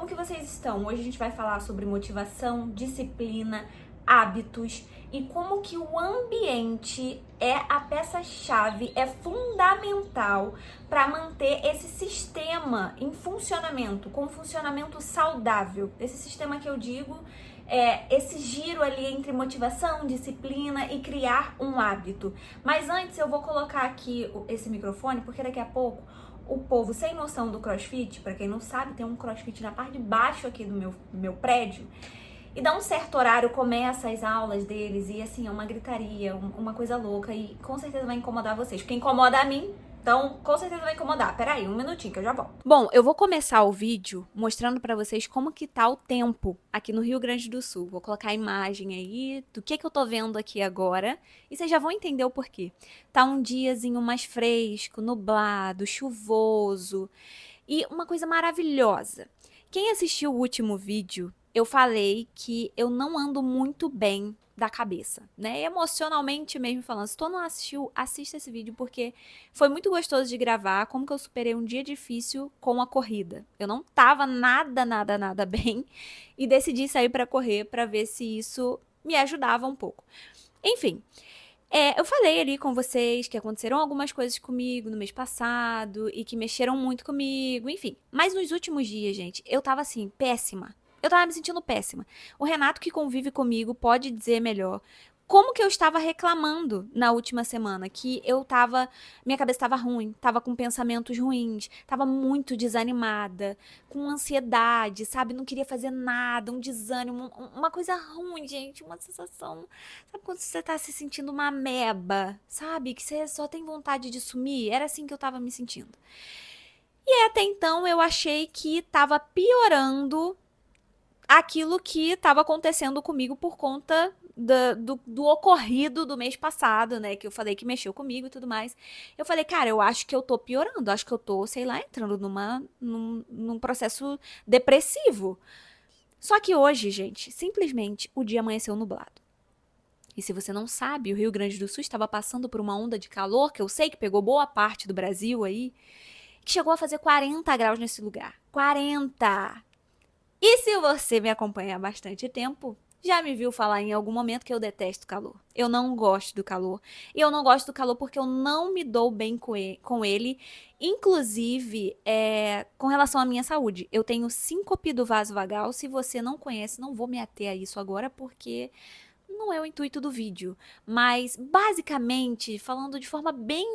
como que vocês estão? Hoje a gente vai falar sobre motivação, disciplina, hábitos e como que o ambiente é a peça-chave, é fundamental para manter esse sistema em funcionamento, com um funcionamento saudável. Esse sistema que eu digo é esse giro ali entre motivação, disciplina e criar um hábito. Mas antes eu vou colocar aqui esse microfone, porque daqui a pouco o povo sem noção do CrossFit, para quem não sabe, tem um CrossFit na parte de baixo aqui do meu prédio. E dá um certo horário, começa as aulas deles e assim, é uma gritaria, uma coisa louca e com certeza vai incomodar vocês. Porque incomoda a mim, então com certeza vai incomodar. Peraí, um minutinho que eu já volto. Bom, eu vou começar o vídeo mostrando pra vocês como que tá o tempo aqui no Rio Grande do Sul. Vou colocar a imagem aí do que eu tô vendo aqui agora e vocês já vão entender o porquê. Tá um diazinho mais fresco, nublado, chuvoso e uma coisa maravilhosa. Quem assistiu o último vídeo, eu falei que eu não ando muito bem da cabeça, né? Emocionalmente mesmo falando. Se tu não assistiu, assista esse vídeo porque foi muito gostoso de gravar. Como que eu superei um dia difícil com a corrida. Eu não tava nada bem e decidi sair pra correr pra ver se isso me ajudava um pouco. Enfim, eu falei ali com vocês que aconteceram algumas coisas comigo no mês passado e que mexeram muito comigo, enfim. Mas nos últimos dias, gente, eu tava assim, péssima. Eu tava me sentindo péssima. O Renato, que convive comigo, pode dizer melhor como que eu estava reclamando na última semana, que minha cabeça estava ruim, estava com pensamentos ruins, estava muito desanimada, com ansiedade, sabe? Não queria fazer nada, um desânimo, uma coisa ruim, gente, uma sensação. Sabe quando você tá se sentindo uma ameba, sabe? Que você só tem vontade de sumir? Era assim que eu tava me sentindo. E até então eu achei que tava piorando aquilo que estava acontecendo comigo por conta do ocorrido do mês passado, né? Que eu falei que mexeu comigo e tudo mais. Eu falei, cara, eu acho que eu tô piorando, acho que eu tô, sei lá, entrando num processo depressivo. Só que hoje, gente, simplesmente o dia amanheceu nublado. E se você não sabe, o Rio Grande do Sul estava passando por uma onda de calor, que eu sei que pegou boa parte do Brasil aí, que chegou a fazer 40 graus nesse lugar. 40! E se você me acompanha há bastante tempo, já me viu falar em algum momento que eu detesto calor. Eu não gosto do calor. E eu não gosto do calor porque eu não me dou bem com ele. Inclusive, com relação à minha saúde. Eu tenho síncope do vaso vagal. Se você não conhece, não vou me ater a isso agora porque não é o intuito do vídeo. Mas, basicamente, falando de forma bem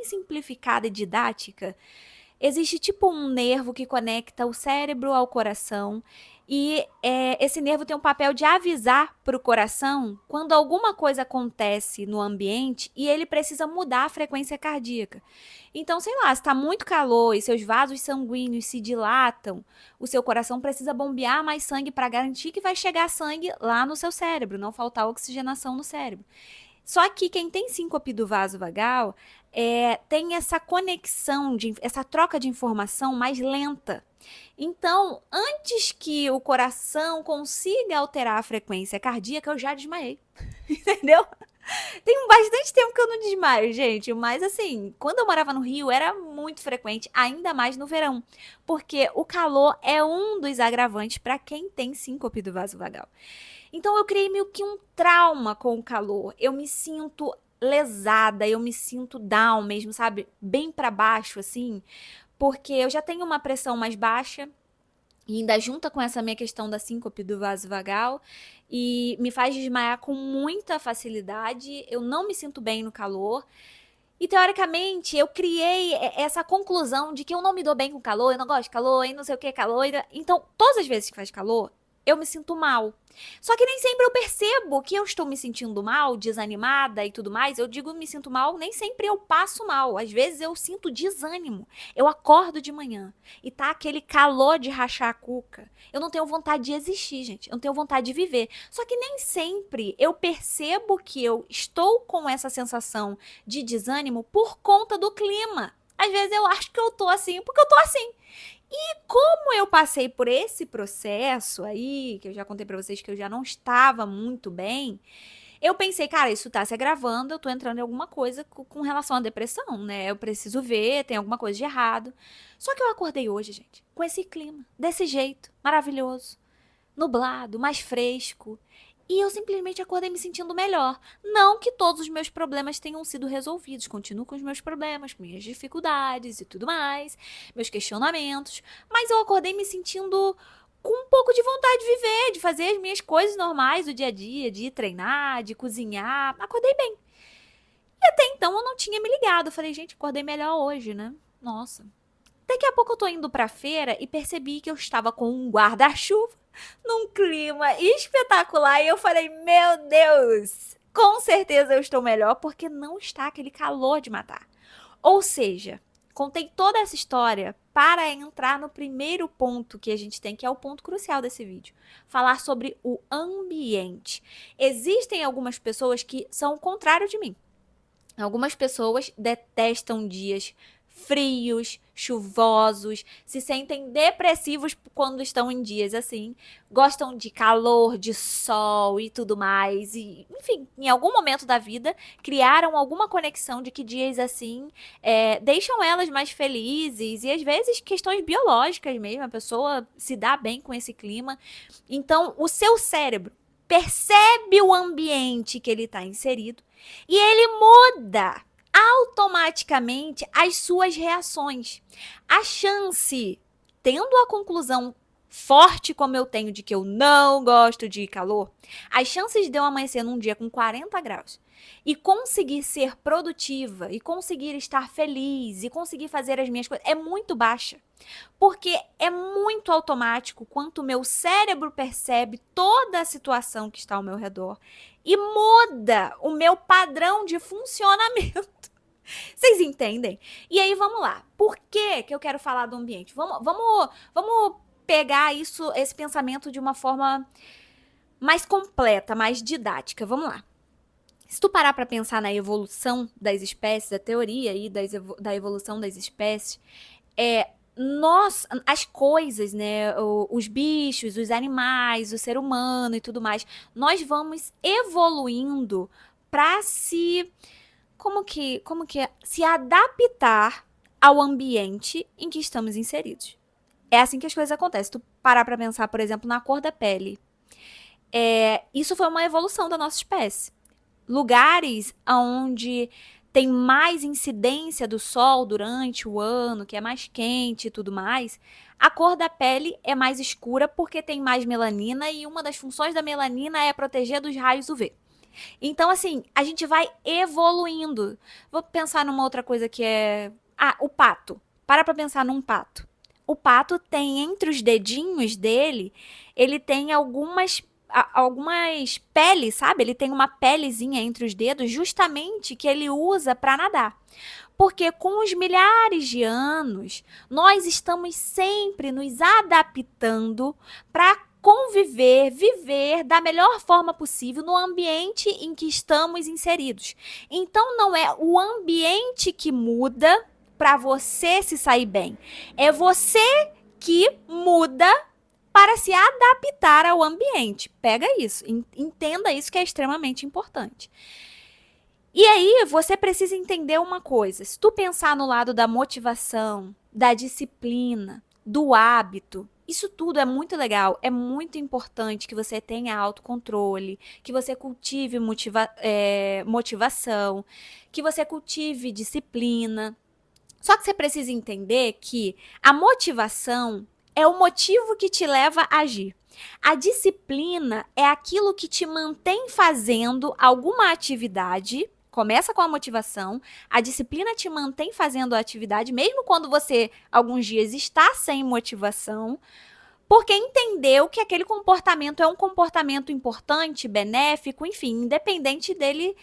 simplificada e didática, existe tipo um nervo que conecta o cérebro ao coração e esse nervo tem um papel de avisar para o coração quando alguma coisa acontece no ambiente e ele precisa mudar a frequência cardíaca. Então, sei lá, se está muito calor e seus vasos sanguíneos se dilatam, o seu coração precisa bombear mais sangue para garantir que vai chegar sangue lá no seu cérebro, não faltar oxigenação no cérebro. Só que quem tem síncope do vaso vagal tem essa conexão, essa troca de informação mais lenta. Então, antes que o coração consiga alterar a frequência cardíaca, eu já desmaiei. Entendeu? Tem bastante tempo que eu não desmaio, gente. Mas assim, quando eu morava no Rio, era muito frequente, ainda mais no verão. Porque o calor é um dos agravantes para quem tem síncope do vaso vagal. Então eu criei meio que um trauma com o calor. Eu me sinto lesada, eu me sinto down mesmo, sabe? Bem para baixo, assim. Porque eu já tenho uma pressão mais baixa. E ainda junta com essa minha questão da síncope do vaso vagal. E me faz desmaiar com muita facilidade. Eu não me sinto bem no calor. E teoricamente eu criei essa conclusão de que eu não me dou bem com calor, eu não gosto de calor, e não sei o que calor. Então, todas as vezes que faz calor, eu me sinto mal. Só que nem sempre eu percebo que eu estou me sentindo mal, desanimada e tudo mais. Eu digo me sinto mal, nem sempre eu passo mal. Às vezes eu sinto desânimo. Eu acordo de manhã e tá aquele calor de rachar a cuca. Eu não tenho vontade de existir, gente. Eu não tenho vontade de viver. Só que nem sempre eu percebo que eu estou com essa sensação de desânimo por conta do clima. Às vezes eu acho que eu tô assim porque eu tô assim. E como eu passei por esse processo aí, que eu já contei pra vocês que eu já não estava muito bem, Eu pensei, cara, isso tá se agravando, eu tô entrando em alguma coisa com relação à depressão, né? Eu preciso ver, tem alguma coisa de errado. Só que eu acordei hoje, gente, com esse clima, desse jeito, maravilhoso, nublado, mais fresco. E eu simplesmente acordei me sentindo melhor. Não que todos os meus problemas tenham sido resolvidos. Continuo com os meus problemas, com minhas dificuldades e tudo mais, meus questionamentos. Mas eu acordei me sentindo com um pouco de vontade de viver, de fazer as minhas coisas normais do dia a dia, de ir treinar, de cozinhar. Acordei bem. E até então eu não tinha me ligado. Eu falei, gente, acordei melhor hoje, né? Nossa. Daqui a pouco eu tô indo pra feira e percebi que eu estava com um guarda-chuva num clima espetacular e eu falei, meu Deus, com certeza eu estou melhor porque não está aquele calor de matar. Ou seja, contei toda essa história para entrar no primeiro ponto que a gente tem, que é o ponto crucial desse vídeo. Falar sobre o ambiente. Existem algumas pessoas que são o contrário de mim. Algumas pessoas detestam dias frios, chuvosos, se sentem depressivos quando estão em dias assim, gostam de calor, de sol e tudo mais, e enfim, em algum momento da vida criaram alguma conexão de que dias assim deixam elas mais felizes e às vezes questões biológicas mesmo, a pessoa se dá bem com esse clima. Então, o seu cérebro percebe o ambiente que ele está inserido e ele muda automaticamente as suas reações. A chance, tendo a conclusão forte como eu tenho de que eu não gosto de calor, as chances de eu amanhecer num dia com 40 graus e conseguir ser produtiva, e conseguir estar feliz, e conseguir fazer as minhas coisas é muito baixa. Porque é muito automático quanto o meu cérebro percebe toda a situação que está ao meu redor e muda o meu padrão de funcionamento. Vocês entendem? E aí, vamos lá. Por que eu quero falar do ambiente? Vamos pegar esse pensamento de uma forma mais completa, mais didática. Vamos lá. Se tu parar para pensar na evolução das espécies, a teoria aí da evolução das espécies, as coisas, né, os bichos, os animais, o ser humano e tudo mais, nós vamos evoluindo para se adaptar ao ambiente em que estamos inseridos. É assim que as coisas acontecem. Tu parar para pensar, por exemplo, na cor da pele. Isso foi uma evolução da nossa espécie. Lugares onde tem mais incidência do sol durante o ano, que é mais quente e tudo mais, a cor da pele é mais escura porque tem mais melanina e uma das funções da melanina é proteger dos raios UV. Então, assim, a gente vai evoluindo. Vou pensar numa outra coisa que é... o pato. Para pra pensar num pato. O pato tem entre os dedinhos dele, ele tem algumas peles, sabe? Ele tem uma pelezinha entre os dedos justamente que ele usa para nadar. Porque com os milhares de anos, nós estamos sempre nos adaptando para conviver, viver da melhor forma possível no ambiente em que estamos inseridos. Então, não é o ambiente que muda para você se sair bem. É você que muda para se adaptar ao ambiente. Pega isso, entenda isso que é extremamente importante. E aí, você precisa entender uma coisa. Se tu pensar no lado da motivação, da disciplina, do hábito, isso tudo é muito legal, é muito importante que você tenha autocontrole, que você cultive motivação, que você cultive disciplina. Só que você precisa entender que a motivação é o motivo que te leva a agir. A disciplina é aquilo que te mantém fazendo alguma atividade. Começa com a motivação, a disciplina te mantém fazendo a atividade, mesmo quando você, alguns dias, está sem motivação, porque entendeu que aquele comportamento é um comportamento importante, benéfico, enfim, independente dele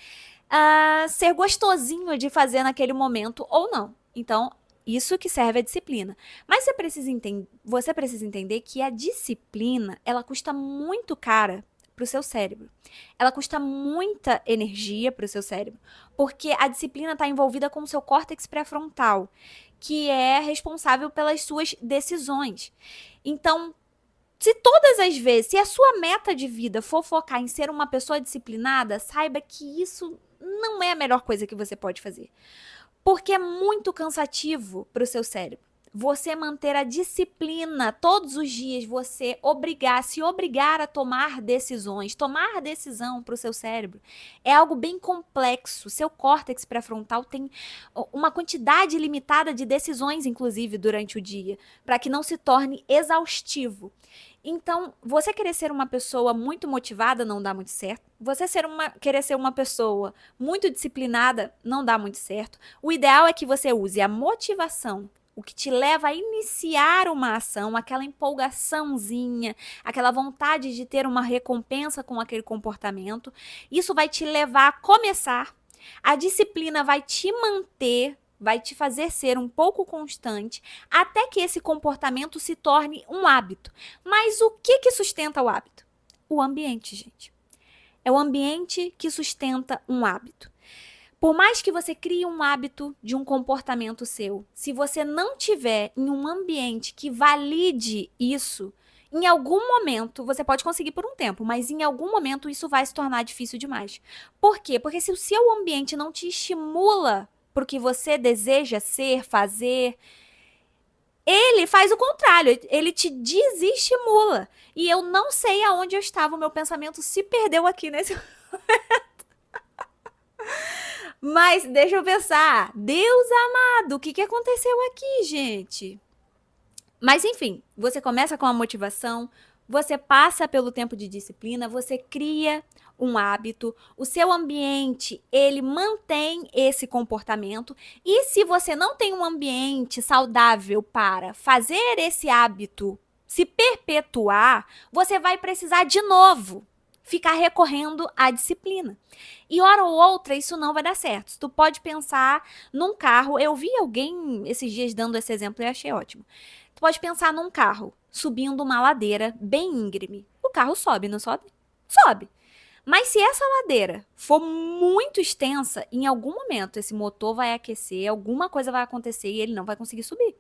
ser gostosinho de fazer naquele momento ou não. Então, isso que serve a disciplina. Mas você precisa entender que a disciplina, ela custa muito cara para o seu cérebro. Ela custa muita energia para o seu cérebro, porque a disciplina está envolvida com o seu córtex pré-frontal, que é responsável pelas suas decisões. Então, Se todas as vezes, se a sua meta de vida for focar em ser uma pessoa disciplinada, saiba que isso não é a melhor coisa que você pode fazer. Porque é muito cansativo para o seu cérebro. Você manter a disciplina todos os dias, você se obrigar a tomar decisões. Tomar decisão para o seu cérebro é algo bem complexo. Seu córtex pré-frontal tem uma quantidade limitada de decisões, inclusive, durante o dia, para que não se torne exaustivo. Então, você querer ser uma pessoa muito motivada não dá muito certo. Você querer ser uma pessoa muito disciplinada não dá muito certo. O ideal é que você use a motivação, o que te leva a iniciar uma ação, aquela empolgaçãozinha, aquela vontade de ter uma recompensa com aquele comportamento. Isso vai te levar a começar. A disciplina vai te manter, vai te fazer ser um pouco constante, até que esse comportamento se torne um hábito. Mas o que sustenta o hábito? O ambiente, gente. É o ambiente que sustenta um hábito. Por mais que você crie um hábito de um comportamento seu, se você não tiver em um ambiente que valide isso, em algum momento, você pode conseguir por um tempo, mas em algum momento isso vai se tornar difícil demais. Por quê? Porque se o seu ambiente não te estimula para o que você deseja ser, fazer, ele faz o contrário, ele te desestimula. E eu não sei aonde eu estava, o meu pensamento se perdeu aqui nesse momento. Mas deixa eu pensar, Deus amado, o que aconteceu aqui, gente? Mas enfim, você começa com a motivação, você passa pelo tempo de disciplina, você cria um hábito, o seu ambiente, ele mantém esse comportamento, e se você não tem um ambiente saudável para fazer esse hábito se perpetuar, você vai precisar de novo ficar recorrendo à disciplina. E hora ou outra isso não vai dar certo. Tu pode pensar num carro, eu vi alguém esses dias dando esse exemplo e achei ótimo. Tu pode pensar num carro subindo uma ladeira bem íngreme. O carro sobe, não sobe? Sobe. Mas se essa ladeira for muito extensa, em algum momento esse motor vai aquecer, alguma coisa vai acontecer e ele não vai conseguir subir.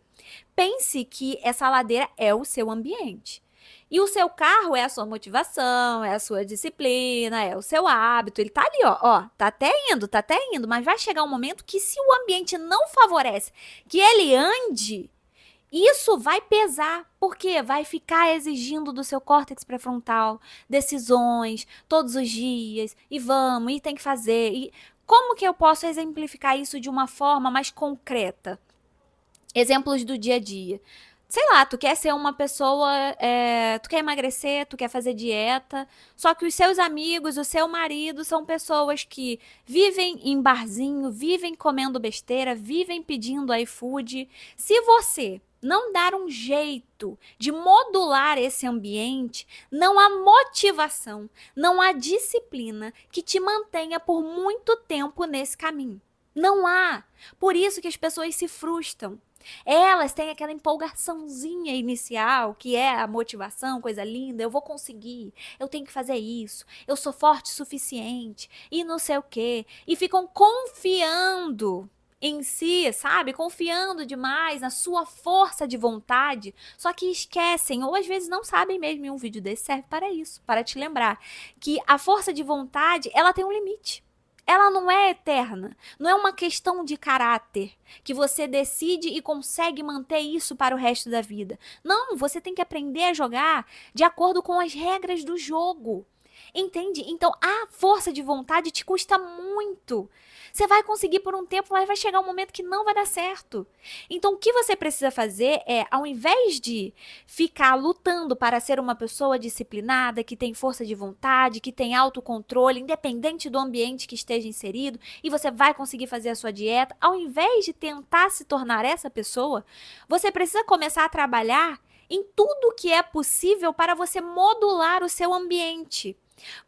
Pense que essa ladeira é o seu ambiente. E o seu carro é a sua motivação, é a sua disciplina, é o seu hábito. Ele tá ali, ó, tá até indo, mas vai chegar um momento que se o ambiente não favorece que ele ande, isso vai pesar, porque vai ficar exigindo do seu córtex pré-frontal decisões todos os dias, e tem que fazer. E como que eu posso exemplificar isso de uma forma mais concreta? Exemplos do dia a dia. Sei lá, tu quer ser uma pessoa, tu quer emagrecer, tu quer fazer dieta, só que os seus amigos, o seu marido são pessoas que vivem em barzinho, vivem comendo besteira, vivem pedindo iFood. Se você não dar um jeito de modular esse ambiente, não há motivação, não há disciplina que te mantenha por muito tempo nesse caminho. Não há. Por isso que as pessoas se frustram. Elas têm aquela empolgaçãozinha inicial, que é a motivação, coisa linda, eu vou conseguir, eu tenho que fazer isso, eu sou forte o suficiente, e não sei o quê. E ficam confiando em si, sabe? Confiando demais na sua força de vontade, só que esquecem, ou às vezes não sabem mesmo, e um vídeo desse serve para isso, para te lembrar que a força de vontade, ela tem um limite. Ela não é eterna, não é uma questão de caráter, que você decide e consegue manter isso para o resto da vida. Não, você tem que aprender a jogar de acordo com as regras do jogo. Entende? Então, a força de vontade te custa muito. Você vai conseguir por um tempo, mas vai chegar um momento que não vai dar certo. Então, o que você precisa fazer é, ao invés de ficar lutando para ser uma pessoa disciplinada, que tem força de vontade, que tem autocontrole, independente do ambiente que esteja inserido, e você vai conseguir fazer a sua dieta, ao invés de tentar se tornar essa pessoa, você precisa começar a trabalhar em tudo que é possível para você modular o seu ambiente.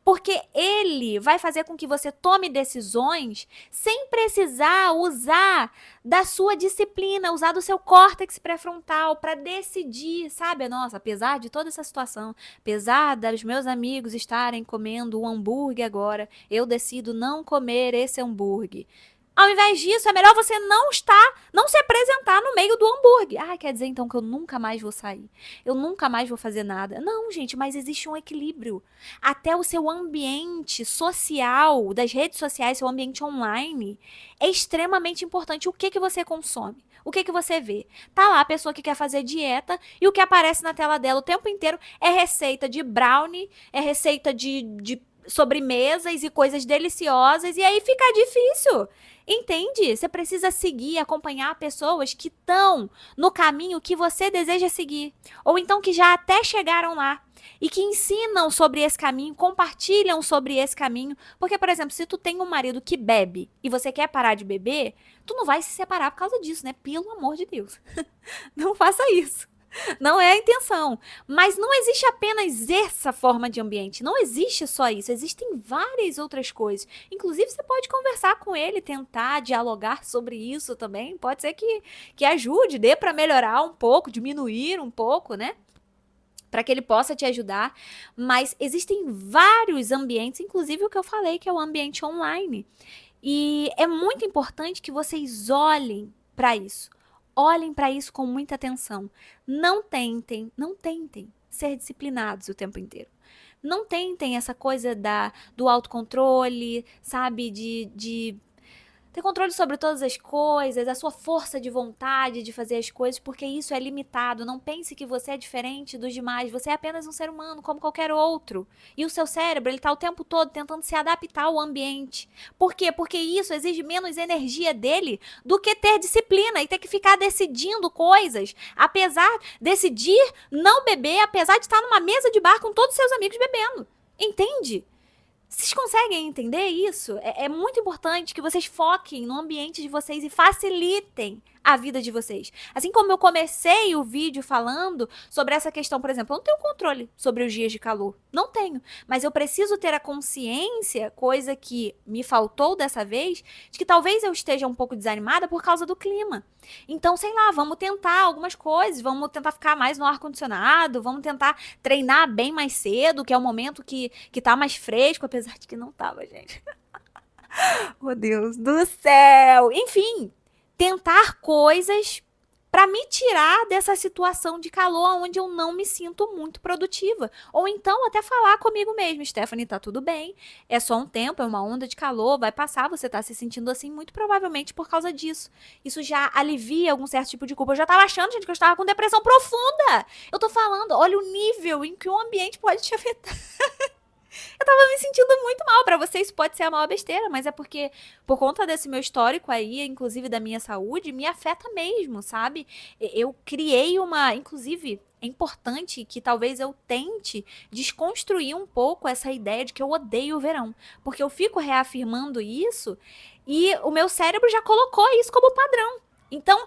Porque ele vai fazer com que você tome decisões sem precisar usar da sua disciplina, usar do seu córtex pré-frontal para decidir, sabe? Nossa, apesar de toda essa situação, apesar dos meus amigos estarem comendo um hambúrguer agora, eu decido não comer esse hambúrguer. Ao invés disso, é melhor você não se apresentar no meio do hambúrguer. Ah, quer dizer então que eu nunca mais vou sair. Eu nunca mais vou fazer nada. Não, gente, mas existe um equilíbrio. Até o seu ambiente social, das redes sociais, seu ambiente online, é extremamente importante. O que que você consome? O que que você vê? Tá lá a pessoa que quer fazer dieta e o que aparece na tela dela o tempo inteiro é receita de brownie, é receita de sobremesas e coisas deliciosas, e aí fica difícil. Entende? Você precisa seguir, acompanhar pessoas que estão no caminho que você deseja seguir. Ou então que já até chegaram lá. E que ensinam sobre esse caminho, compartilham sobre esse caminho. Porque, por exemplo, se tu tem um marido que bebe e você quer parar de beber, tu não vai se separar por causa disso, né? Pelo amor de Deus. Não faça isso. Não é a intenção. Mas não existe apenas essa forma de ambiente. Não existe só isso. Existem várias outras coisas. Inclusive, você pode conversar com ele, tentar dialogar sobre isso também. Pode ser que ajude, dê para melhorar um pouco, diminuir um pouco, né? Para que ele possa te ajudar. Mas existem vários ambientes, inclusive o que eu falei, que é o ambiente online. E é muito importante que vocês olhem para isso. Olhem para isso com muita atenção. Não tentem ser disciplinados o tempo inteiro. Não tentem essa coisa do autocontrole, sabe? De ter controle sobre todas as coisas, a sua força de vontade de fazer as coisas, porque isso é limitado. Não pense que você é diferente dos demais. Você é apenas um ser humano, como qualquer outro. E o seu cérebro, ele tá o tempo todo tentando se adaptar ao ambiente. Por quê? Porque isso exige menos energia dele do que ter disciplina e ter que ficar decidindo coisas. Apesar de decidir não beber, apesar de estar numa mesa de bar com todos os seus amigos bebendo. Entende? Vocês conseguem entender isso? É muito importante que vocês foquem no ambiente de vocês e facilitem a vida de vocês. Assim como eu comecei o vídeo falando sobre essa questão, por exemplo, eu não tenho controle sobre os dias de calor. Não tenho. Mas eu preciso ter a consciência, coisa que me faltou dessa vez, de que talvez eu esteja um pouco desanimada por causa do clima. Então, sei lá, vamos tentar algumas coisas, vamos tentar ficar mais no ar-condicionado, vamos tentar treinar bem mais cedo, que é o momento que tá mais fresco, apesar de que não tava, gente. Oh, Deus do céu! Enfim, tentar coisas para me tirar dessa situação de calor onde eu não me sinto muito produtiva. Ou então até falar comigo mesmo, Stephanie, tá tudo bem, é só um tempo, é uma onda de calor, vai passar, você tá se sentindo assim muito provavelmente por causa disso. Isso já alivia algum certo tipo de culpa. Eu já tava achando, gente, que eu estava com depressão profunda. Eu tô falando, olha o nível em que o ambiente pode te afetar. Eu tava me sentindo muito mal. Pra vocês pode ser a maior besteira, mas é porque, por conta desse meu histórico aí, inclusive da minha saúde, me afeta mesmo, sabe? Eu criei uma. Inclusive, é importante que talvez eu tente desconstruir um pouco essa ideia de que eu odeio o verão. Porque eu fico reafirmando isso e o meu cérebro já colocou isso como padrão. Então,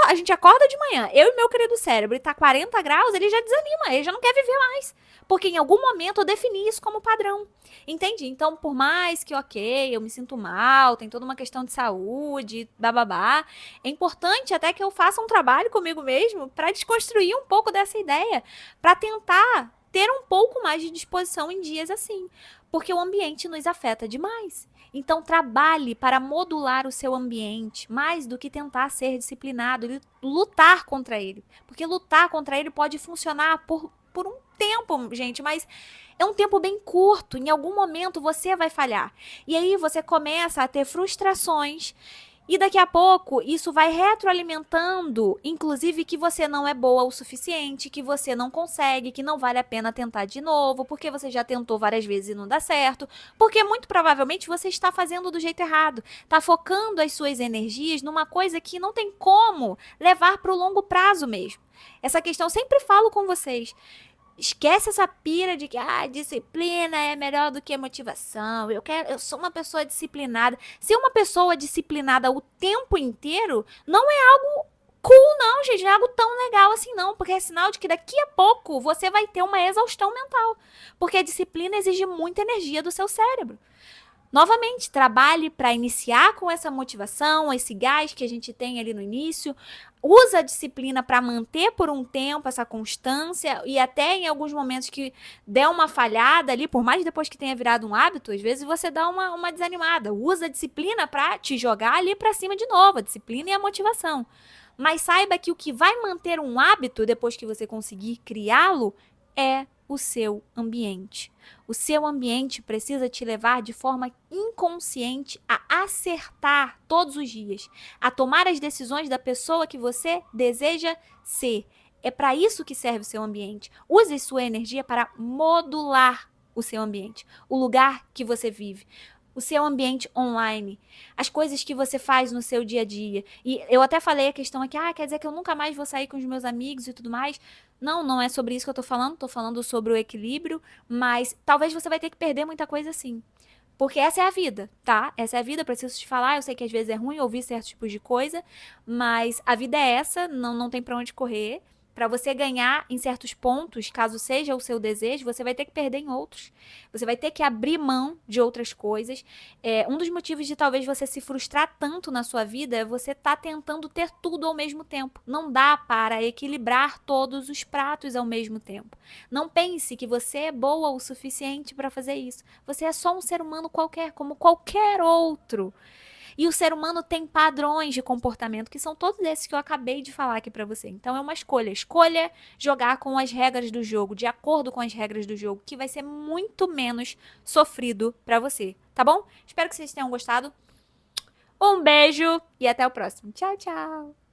a gente acorda de manhã, eu e meu querido cérebro, e tá 40 graus, ele já desanima, ele já não quer viver mais. Porque em algum momento eu defini isso como padrão. Entende? Então, por mais que, ok, eu me sinto mal, tem toda uma questão de saúde, bababá, é importante até que eu faça um trabalho comigo mesmo para desconstruir um pouco dessa ideia, para tentar ter um pouco mais de disposição em dias assim. Porque o ambiente nos afeta demais. Então, trabalhe para modular o seu ambiente, mais do que tentar ser disciplinado e lutar contra ele. Porque lutar contra ele pode funcionar por um tempo, gente, mas é um tempo bem curto. Em algum momento você vai falhar. E aí você começa a ter frustrações. E daqui a pouco, isso vai retroalimentando, inclusive que você não é boa o suficiente, que você não consegue, que não vale a pena tentar de novo, porque você já tentou várias vezes e não dá certo, porque muito provavelmente você está fazendo do jeito errado, está focando as suas energias numa coisa que não tem como levar para o longo prazo mesmo. Essa questão eu sempre falo com vocês. Esquece essa pira de que disciplina é melhor do que motivação. Eu sou uma pessoa disciplinada. Ser uma pessoa disciplinada o tempo inteiro não é algo cool, não, gente. Não é algo tão legal assim, não. Porque é sinal de que daqui a pouco você vai ter uma exaustão mental. Porque a disciplina exige muita energia do seu cérebro. Novamente, trabalhe para iniciar com essa motivação, esse gás que a gente tem ali no início. Usa a disciplina para manter por um tempo essa constância e até em alguns momentos que der uma falhada ali, por mais depois que tenha virado um hábito, às vezes você dá uma desanimada. Usa a disciplina para te jogar ali para cima de novo, a disciplina e a motivação. Mas saiba que o que vai manter um hábito depois que você conseguir criá-lo é o seu ambiente. O seu ambiente precisa te levar de forma inconsciente a acertar todos os dias, a tomar as decisões da pessoa que você deseja ser. É para isso que serve o seu ambiente. Use sua energia para modular o seu ambiente, o lugar que você vive, o seu ambiente online, as coisas que você faz no seu dia a dia. E eu até falei a questão aqui, quer dizer que eu nunca mais vou sair com os meus amigos e tudo mais. Não, não é sobre isso que eu tô falando sobre o equilíbrio, mas talvez você vai ter que perder muita coisa sim. Porque essa é a vida, tá? Essa é a vida, preciso te falar, eu sei que às vezes é ruim ouvir certos tipos de coisa, mas a vida é essa, não tem pra onde correr. Para você ganhar em certos pontos, caso seja o seu desejo, você vai ter que perder em outros. Você vai ter que abrir mão de outras coisas. Um dos motivos de talvez você se frustrar tanto na sua vida é você estar tentando ter tudo ao mesmo tempo. Não dá para equilibrar todos os pratos ao mesmo tempo. Não pense que você é boa o suficiente para fazer isso. Você é só um ser humano qualquer, como qualquer outro. E o ser humano tem padrões de comportamento, que são todos esses que eu acabei de falar aqui pra você. Então é uma escolha. Escolha jogar com as regras do jogo, de acordo com as regras do jogo, que vai ser muito menos sofrido pra você, tá bom? Espero que vocês tenham gostado. Um beijo e até o próximo. Tchau, tchau!